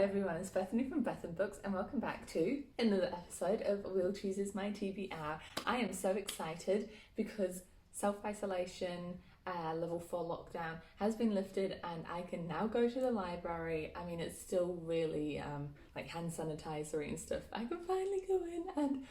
everyone, it's Bethany from Beth and Books and welcome back to another episode of Will Chooses My TBR. I am so excited because self-isolation, level 4 lockdown has been lifted and I can now go to the library. I mean, it's still really like hand sanitizer and stuff. I can finally go in and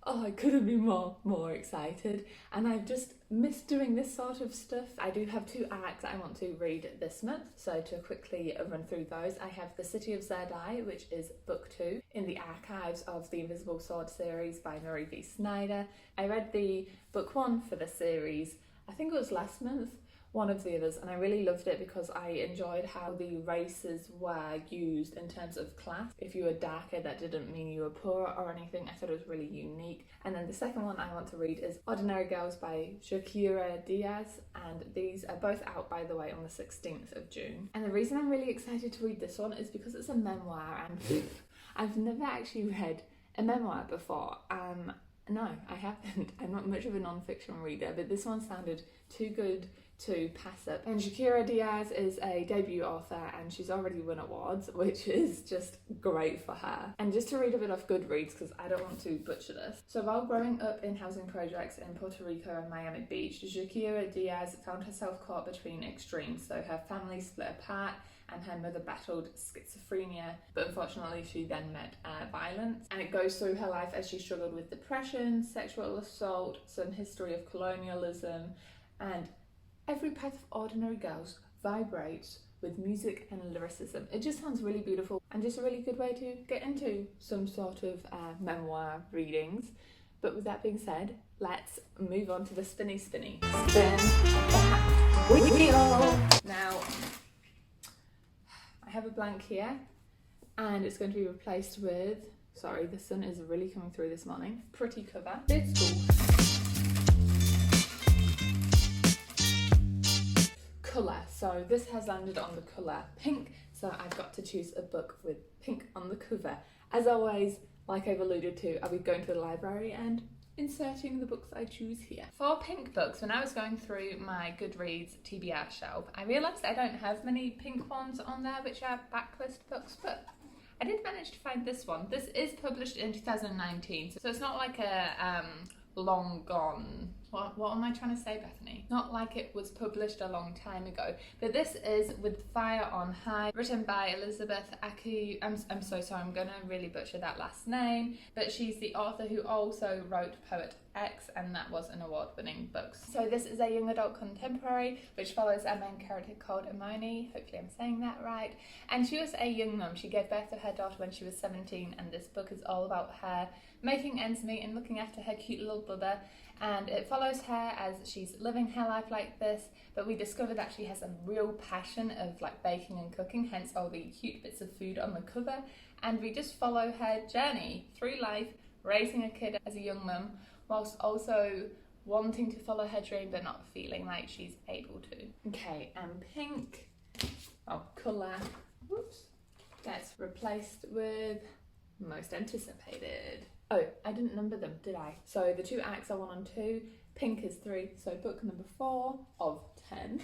I couldn't be more excited, and I've just missed doing this sort of stuff. I do have 2 acts I want to read this month, so to quickly run through those, I have The City of Zerdai, which is book 2 in the archives of the Invisible Sword series by Murray V. Snyder. I read the book 1 for the series, I think it was last month, one of the others, and I really loved it because I enjoyed how the races were used in terms of class. If you were darker, that didn't mean you were poorer or anything. I thought it was really unique. And then the second one I want to read is Ordinary Girls by Shakira Diaz, and these are both out, by the way, on the 16th of June. And the reason I'm really excited to read this one is because it's a memoir, and I've never actually read a memoir before. No, I haven't. I'm not much of a non-fiction reader, but this one sounded too good to pass up. And Shakira Diaz is a debut author and she's already won awards, which is just great for her. And just to read a bit off Goodreads, because I don't want to butcher this. So while growing up in housing projects in Puerto Rico and Miami Beach, Shakira Diaz found herself caught between extremes. So her family split apart and her mother battled schizophrenia, but unfortunately she then met violence. And it goes through her life as she struggled with depression, sexual assault, some history of colonialism, and every path of ordinary girls vibrates with music and lyricism. It just sounds really beautiful and just a really good way to get into some sort of memoir readings. But with that being said, let's move on to the spinny. Spin that wheel. Now, I have a blank here and it's going to be replaced with, sorry, the sun is really coming through this morning, pretty cover. It's cool. Colour. So this has landed on the colour pink, so I've got to choose a book with pink on the cover. As always, like I've alluded to, I'll be going to the library and inserting the books I choose here. For pink books, when I was going through my Goodreads TBR shelf, I realised I don't have many pink ones on there which are backlist books, but I did manage to find this one. This is published in 2019, so it's not like a long gone, what am I trying to say, Bethany? Not like it was published a long time ago, but this is With Fire on High, written by Elizabeth Aki. I'm so sorry, I'm gonna really butcher that last name, but she's the author who also wrote Poet X, and that was an award-winning book. So this is a young adult contemporary which follows a main character called Imani, hopefully I'm saying that right, and she was a young mum. She gave birth to her daughter when she was 17, and this book is all about her making ends meet and looking after her cute little brother, and it follows her as she's living her life like this, but we discover that she has a real passion of like baking and cooking, hence all the cute bits of food on the cover, and we just follow her journey through life, raising a kid as a young mum, whilst also wanting to follow her dream but not feeling like she's able to. Okay, and pink, colour, whoops, that's replaced with most anticipated. Oh, I didn't number them, did I? So the 2 acts are 1 and 2, pink is 3, so book number 4 of 10.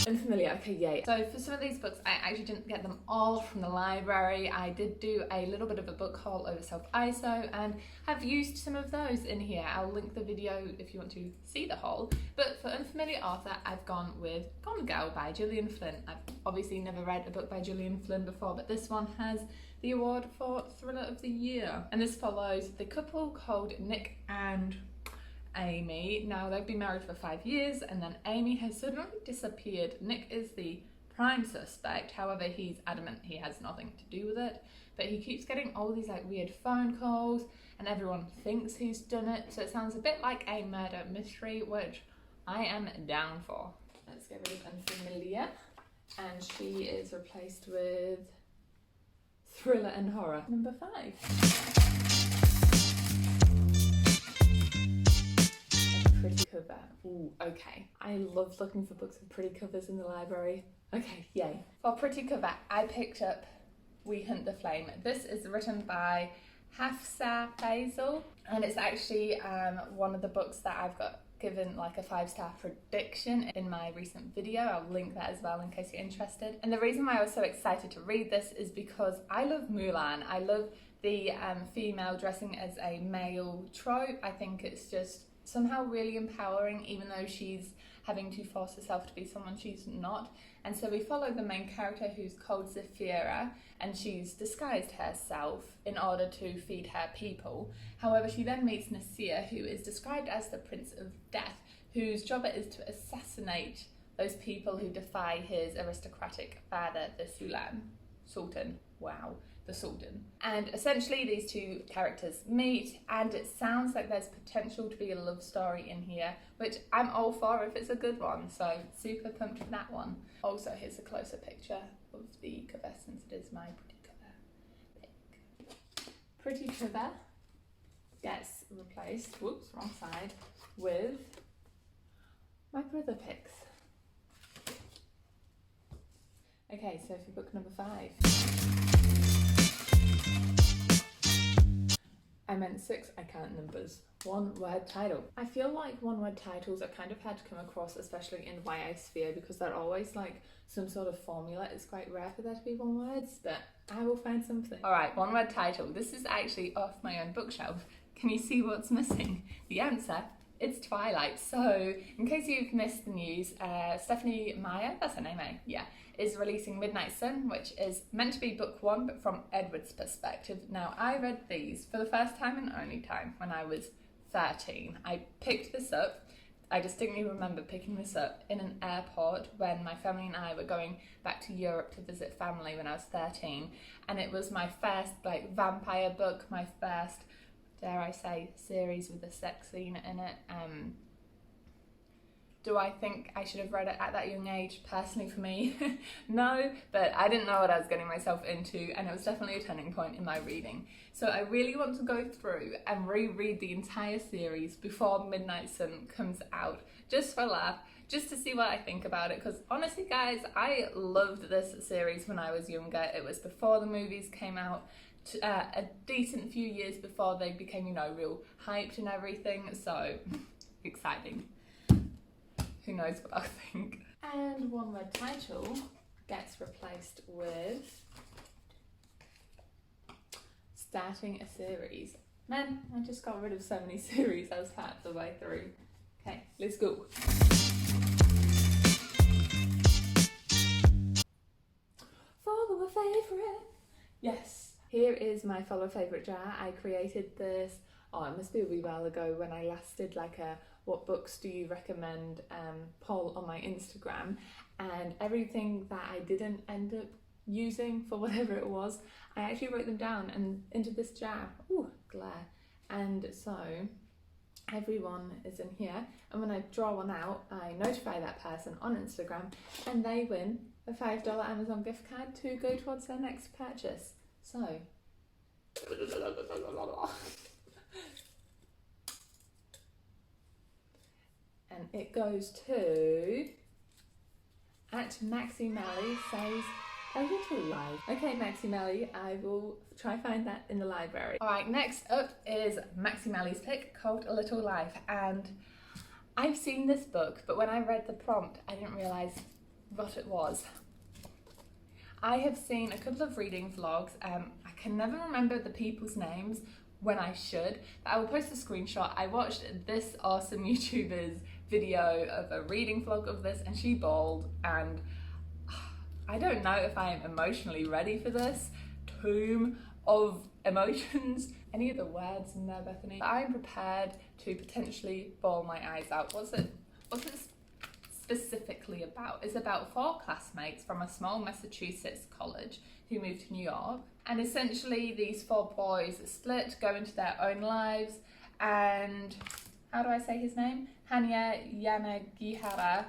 Unfamiliar, okay, yay. So for some of these books, I actually didn't get them all from the library. I did do a little bit of a book haul over self-ISO and have used some of those in here. I'll link the video if you want to see the haul. But for unfamiliar author, I've gone with Gone Girl by Gillian Flynn. I've obviously never read a book by Gillian Flynn before, but this one has the award for Thriller of the Year. And this follows the couple called Nick and Amy. Now they've been married for 5 years and then Amy has suddenly disappeared. Nick is the prime suspect, however he's adamant he has nothing to do with it, but he keeps getting all these like weird phone calls and everyone thinks he's done it, so it sounds a bit like a murder mystery, which I am down for. Let's get rid of Unfamiliar, and she is replaced with Thriller and Horror number 5. Pretty cover. Ooh, okay. I love looking for books with pretty covers in the library. Okay, yay. For pretty cover, I picked up We Hunt the Flame. This is written by Hafsa Faisal, and it's actually one of the books that I've got given like a 5-star prediction in my recent video. I'll link that as well in case you're interested. And the reason why I was so excited to read this is because I love Mulan. I love the female dressing as a male trope. I think it's just somehow really empowering, even though she's having to force herself to be someone she's not. And so we follow the main character, who's called Zafira, and she's disguised herself in order to feed her people. However, she then meets Nasir, who is described as the Prince of Death, whose job it is to assassinate those people who defy his aristocratic father, the Sultan. Wow. The Sultan. And essentially these two characters meet, and it sounds like there's potential to be a love story in here, which I'm all for if it's a good one, so super pumped for that one. Also, here's a closer picture of the cover, since it is my pretty cover. Pretty cover gets replaced, whoops, wrong side, with my brother pics. Okay, so for book number 5. I meant 6, I count numbers. 1-word title. I feel like 1-word titles are kind of hard to come across, especially in YA sphere, because they're always like some sort of formula. It's quite rare for there to be 1 words, but I will find something. Alright, 1-word title. This is actually off my own bookshelf. Can you see what's missing? The answer, it's Twilight. So, in case you've missed the news, Stephanie Meyer, that's her name, eh? Yeah, is releasing Midnight Sun, which is meant to be book 1, but from Edward's perspective. Now, I read these for the first time and only time when I was 13. I picked this up. I distinctly remember picking this up in an airport when my family and I were going back to Europe to visit family when I was 13. And it was my first like vampire book, my first, dare I say, series with a sex scene in it. Do I think I should have read it at that young age? Personally for me, no, but I didn't know what I was getting myself into, and it was definitely a turning point in my reading. So I really want to go through and reread the entire series before Midnight Sun comes out, just for a laugh, just to see what I think about it, because honestly guys, I loved this series when I was younger. It was before the movies came out, a decent few years before they became, you know, real hyped and everything, so exciting. Who knows what I think. And 1-word title gets replaced with starting a series. Man, I just got rid of so many series I was half the way through. Okay, let's go. Follow a favourite. Yes, here is my follow a favourite jar. I created this, it must be a wee while ago, when I last did like a what books do you recommend poll on my Instagram, and everything that I didn't end up using for whatever it was, I actually wrote them down and into this jar. Ooh, glare. And so everyone is in here, and when I draw one out, I notify that person on Instagram, and they win a $5 Amazon gift card to go towards their next purchase. So and it goes to @MaxiMelly says a little life. Okay, MaxiMelly, I will try find that in the library. Alright, next up is MaxiMelly's pick called A Little Life, and I've seen this book, but when I read the prompt I didn't realise what it was. I have seen a couple of reading vlogs. I can never remember the people's names when I should, but I will post a screenshot. I watched this awesome YouTuber's video of a reading vlog of this, and she bawled, and I don't know if I am emotionally ready for this tomb of emotions. Any of the words in there, Bethany? I'm prepared to potentially bawl my eyes out. What's it specifically about? It's about 4 classmates from a small Massachusetts college who moved to New York, and essentially these 4 boys split, go into their own lives, and how do I say his name? Hanya Yanagihara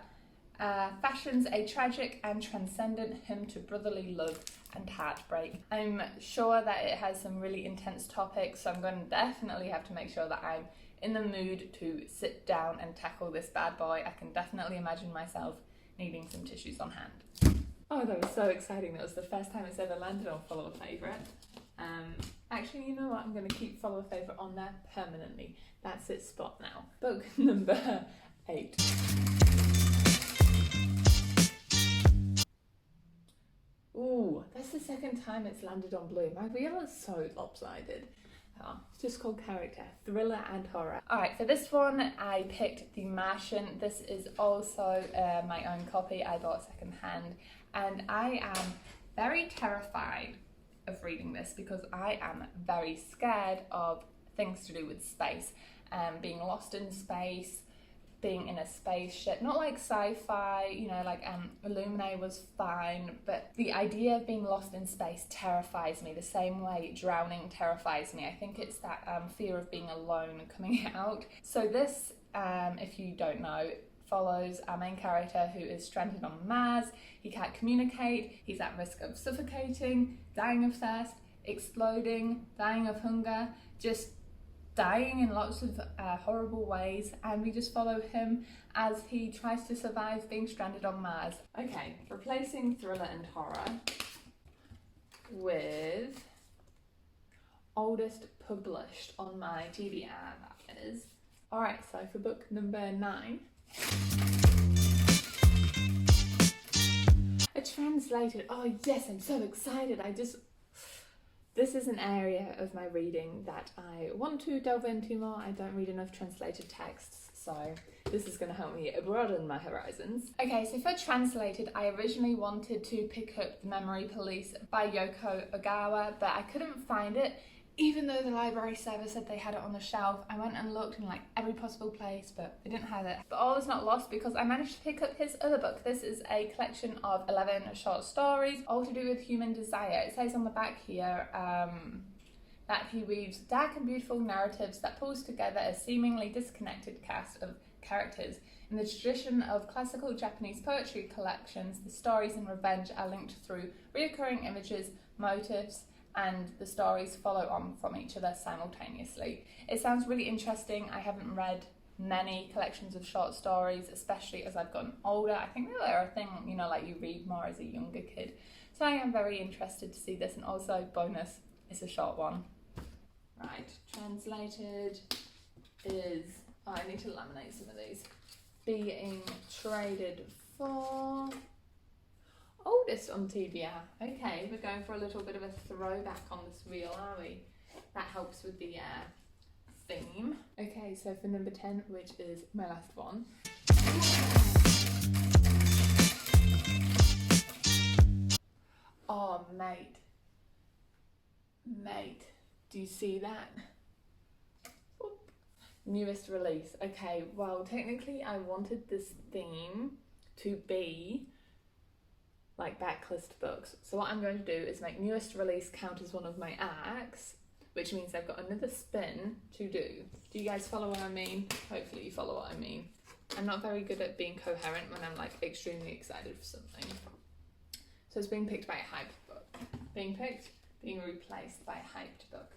fashions a tragic and transcendent hymn to brotherly love and heartbreak. I'm sure that it has some really intense topics, so I'm going to definitely have to make sure that I'm in the mood to sit down and tackle this bad boy. I can definitely imagine myself needing some tissues on hand. Oh, that was so exciting. That was the first time it's ever landed on Follow a Favourite. Actually, you know what? I'm going to keep Follow a Favourite on there permanently. That's its spot now. Book number 8. Ooh, that's the second time it's landed on blue. My wheel is so lopsided. Oh, it's just called character, thriller and horror. Alright, for this one I picked The Martian. This is also my own copy. I bought second hand, and I am very terrified of reading this because I am very scared of things to do with space. Being lost in space, being in a spaceship, not like sci-fi, you know, like Illuminae was fine, but the idea of being lost in space terrifies me the same way drowning terrifies me. I think it's that fear of being alone coming out. So this, if you don't know, follows our main character who is stranded on Mars. He can't communicate, he's at risk of suffocating, dying of thirst, exploding, dying of hunger, just dying in lots of horrible ways, and we just follow him as he tries to survive being stranded on Mars. Okay, replacing thriller and horror with oldest published on my TBR, that is. Alright, so for book number 9, a translated, oh yes, I'm so excited. This is an area of my reading that I want to delve into more. I don't read enough translated texts, so this is going to help me broaden my horizons. Okay, so for translated, I originally wanted to pick up The Memory Police by Yoko Ogawa, but I couldn't find it. Even though the library service said they had it on the shelf, I went and looked in like every possible place, but they didn't have it. But all is not lost because I managed to pick up his other book. This is a collection of 11 short stories, all to do with human desire. It says on the back here that he weaves dark and beautiful narratives that pulls together a seemingly disconnected cast of characters. In the tradition of classical Japanese poetry collections, the stories in revenge are linked through recurring images, motifs, and the stories follow on from each other simultaneously. It sounds really interesting. I haven't read many collections of short stories, especially as I've gotten older. I think they're a thing, you know, like you read more as a younger kid. So I am very interested to see this, and also bonus, it's a short one. Right, translated is, oh, I need to laminate some of these. Being traded for oldest on TBR. Okay, we're going for a little bit of a throwback on this wheel, are we? That helps with the theme. Okay, so for number 10, which is my last one. Oh, mate. Mate, do you see that? Oop. Newest release. Okay, well, technically I wanted this theme to be like backlist books. So what I'm going to do is make newest release count as one of my acts, which means I've got another spin to do. Do you guys follow what I mean? Hopefully you follow what I mean. I'm not very good at being coherent when I'm like extremely excited for something. So it's being picked by a hyped book. Being picked, being replaced by a hyped book.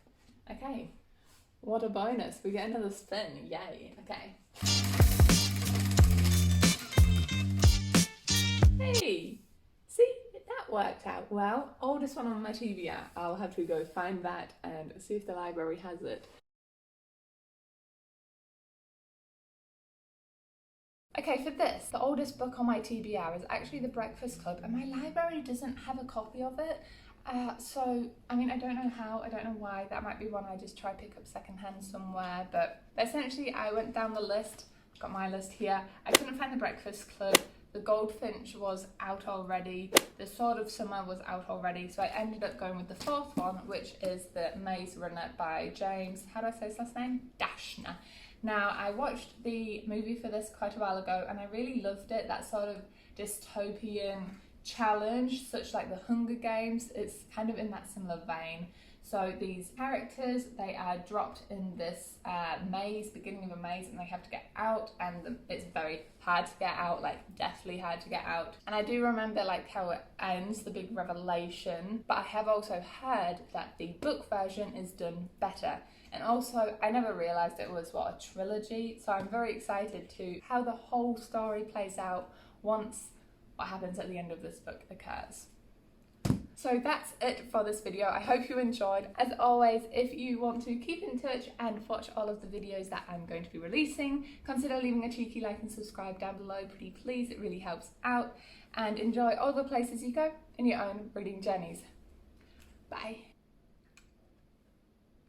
Okay, what a bonus. We get another spin, yay, okay. Hey! See, that worked out well. Oldest one on my TBR. I'll have to go find that and see if the library has it. Okay, for this, the oldest book on my TBR is actually The Breakfast Club, and my library doesn't have a copy of it. So, I mean, I don't know how, I don't know why. That might be one I just try pick up secondhand somewhere, but essentially I went down the list, got my list here. I couldn't find The Breakfast Club. The Goldfinch was out already, The Sword of Summer was out already, so I ended up going with the fourth one, which is The Maze Runner by James, how do I say his last name? Dashner. Now, I watched the movie for this quite a while ago, and I really loved it, that sort of dystopian challenge, such like the Hunger Games. It's kind of in that similar vein. So these characters, they are dropped in this maze, beginning of a maze, and they have to get out, and it's very hard to get out, like deathly hard to get out. And I do remember like how it ends, the big revelation, but I have also heard that the book version is done better. And also, I never realised it was, what, a trilogy, so I'm very excited to how the whole story plays out once what happens at the end of this book occurs. So that's it for this video. I hope you enjoyed. As always, if you want to keep in touch and watch all of the videos that I'm going to be releasing, consider leaving a cheeky like and subscribe down below, pretty please. It really helps out. And enjoy all the places you go in your own reading journeys. Bye.